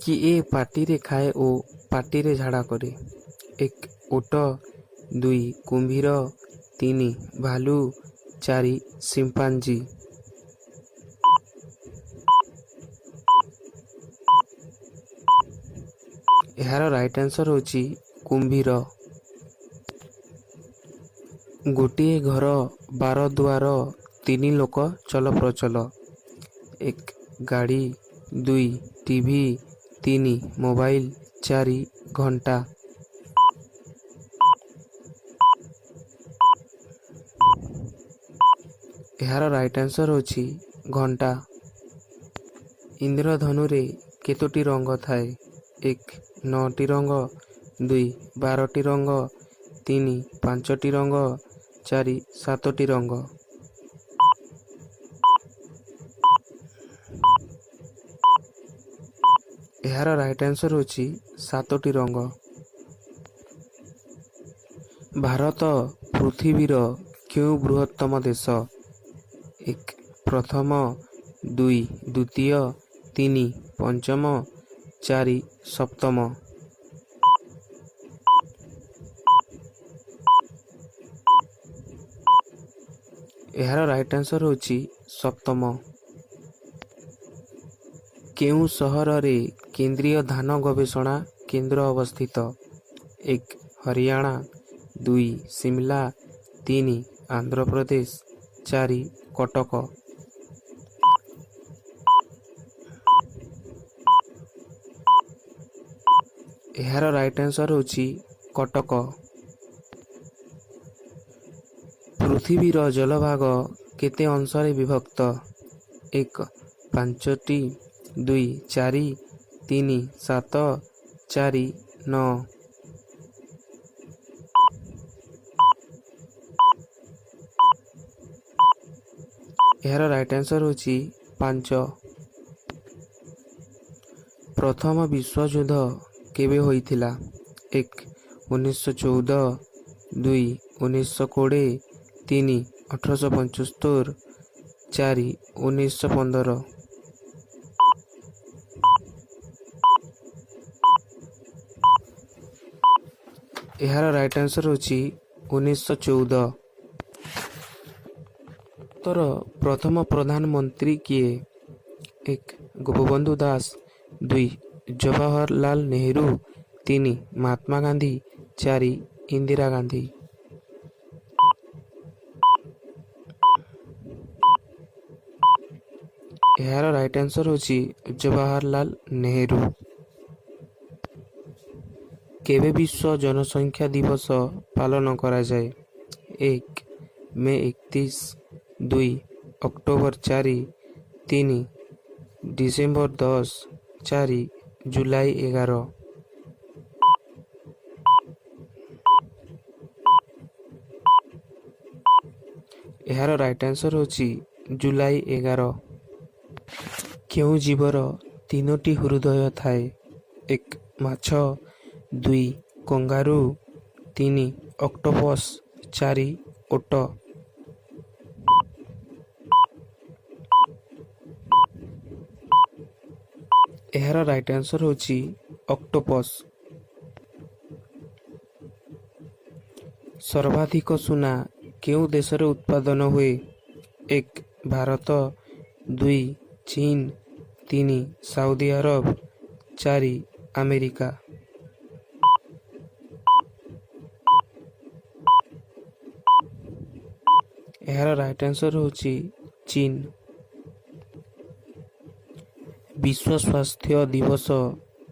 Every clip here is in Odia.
କିଏ ପାଟିରେ ଖାଏ ଓ ପାଟିରେ ଝାଡ଼ା କରେ? 1. ଓଟ 2. କୁମ୍ଭୀର 3. ଭାଲୁ 4. ସିମ୍ପାଞ୍ଜି। ଏହାର ରାଇଟ୍ ଆନ୍ସର ହେଉଛି କୁମ୍ଭୀର। ଗୋଟିଏ ଘର 12 ଦୁଆର 3 ଲୋକ ଚଲପ୍ରଚଳ। 1. ଗାଡ଼ି 2. ଟିଭି 3. ମୋବାଇଲ 4. ଘଣ୍ଟା। ଏହାର ରାଇଟ୍ ଆନ୍ସର ହେଉଛି ଘଣ୍ଟା। ଇନ୍ଦ୍ରଧନୁରେ କେତୋଟି ରଙ୍ଗ ଥାଏ? 1. 9ଟି ରଙ୍ଗ 2. 12ଟି ରଙ୍ଗ 3. 5ଟି ରଙ୍ଗ 4. 7ଟି ରଙ୍ଗ। ଏହାର ରାଇଟ୍ ଆନ୍ସର ହେଉଛି 7ଟି ରଙ୍ଗ। ଭାରତ ପୃଥିବୀର କେଉଁ ବୃହତ୍ତମ ଦେଶ? 1. ପ୍ରଥମ 2. ଦ୍ୱିତୀୟ 3. ପଞ୍ଚମ 4. ସପ୍ତମ। ଏହାର ରାଇଟ୍ ଆନ୍ସର ହେଉଛି ସପ୍ତମ। କେଉଁ ସହରରେ କେନ୍ଦ୍ରୀୟ ଧାନ ଗବେଷଣା କେନ୍ଦ୍ର ଅବସ୍ଥିତ? 1. ହରିୟାଣା 2. ଶିମଲା 3. ଆନ୍ଧ୍ରପ୍ରଦେଶ 4. କଟକ। ଏହାର ରାଇଟ୍ ଆନ୍ସର ହେଉଛି କଟକ। ପୃଥିବୀର ଜଳଭାଗ କେତେ ଅଂଶରେ ବିଭକ୍ତ? 1. 5ଟି 2. 4 3. 7 4. 9। ଏହାର ରାଇଟ୍ ଆନ୍ସର ହେଉଛି 5। ପ୍ରଥମ ବିଶ୍ୱଯୁଦ୍ଧ କେବେ ହୋଇଥିଲା? 1. 1914 2. 1920 3. 1875 4. 1915। ଏହାର ରାଇଟ୍ ଆନ୍ସର ହେଉଛି 1914। ଭାରତର ପ୍ରଥମ ପ୍ରଧାନମନ୍ତ୍ରୀ କିଏ? 1. ଗୋପବନ୍ଧୁ ଦାସ 2. ଜବାହରଲାଲ ନେହେରୁ 3. ମହାତ୍ମା ଗାନ୍ଧୀ 4. ଇନ୍ଦିରା ଗାନ୍ଧୀ। ଏହାର ରାଇଟ୍ ଆନ୍ସର ହେଉଛି ଜବାହରଲାଲ ନେହେରୁ। କେବେ ବିଶ୍ୱ ଜନସଂଖ୍ୟା ଦିବସ ପାଳନ କରାଯାଏ? 1. ମେ 31 2. ଅକ୍ଟୋବର 4 3. ଡିସେମ୍ବର 10 4. ଜୁଲାଇ 11। ଏହାର ରାଇଟ୍ ଆନ୍ସର ହେଉଛି ଜୁଲାଇ 11। କେଉଁ ଜୀବର 3ଟି ହୃଦୟ ଥାଏ? 1. ମାଛ 2. କଙ୍ଗାରୁ 3. ଅକ୍ଟୋପସ୍ 4. ଓଟ। ଏହାର ରାଇଟ୍ ଆନ୍ସର ହେଉଛି ଅକ୍ଟୋପସ୍। ସର୍ବାଧିକ ସୁନା କେଉଁ ଦେଶରେ ଉତ୍ପାଦନ ହୁଏ? 1. ଭାରତ 2. ଚୀନ 3. Saudi Arab 4. ଆମେରିକା। ଏହାର ରାଇଟ୍ ଆନ୍ସର ହେଉଛି ଚୀନ। ବିଶ୍ୱ ସ୍ୱାସ୍ଥ୍ୟ ଦିବସ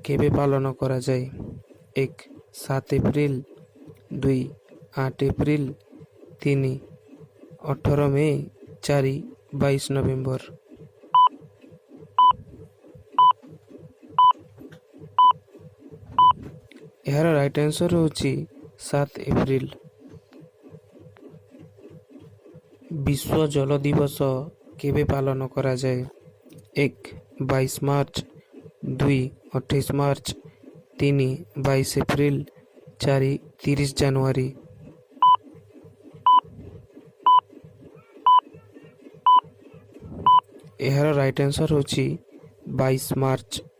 କେବେ ପାଳନ କରାଯାଏ? 1. 7 ଏପ୍ରିଲ 2. 8 ଏପ୍ରିଲ 3. 18 ମେ 4. 22 ନଭେମ୍ବର। ଏହାର ରାଇଟ୍ ଆନ୍ସର ହେଉଛି 7 ଏପ୍ରିଲ। ବିଶ୍ୱ ଜଳ ଦିବସ କେବେ ପାଳନ କରାଯାଏ? 1. 22 ମାର୍ଚ୍ଚ 2. 28 ମାର୍ଚ୍ଚ 3. 22 ଏପ୍ରିଲ 4. 30 ଜାନୁଆରୀ। ଏହାର ରାଇଟ୍ ଆନ୍ସର ହେଉଛି 22 ମାର୍ଚ୍ଚ।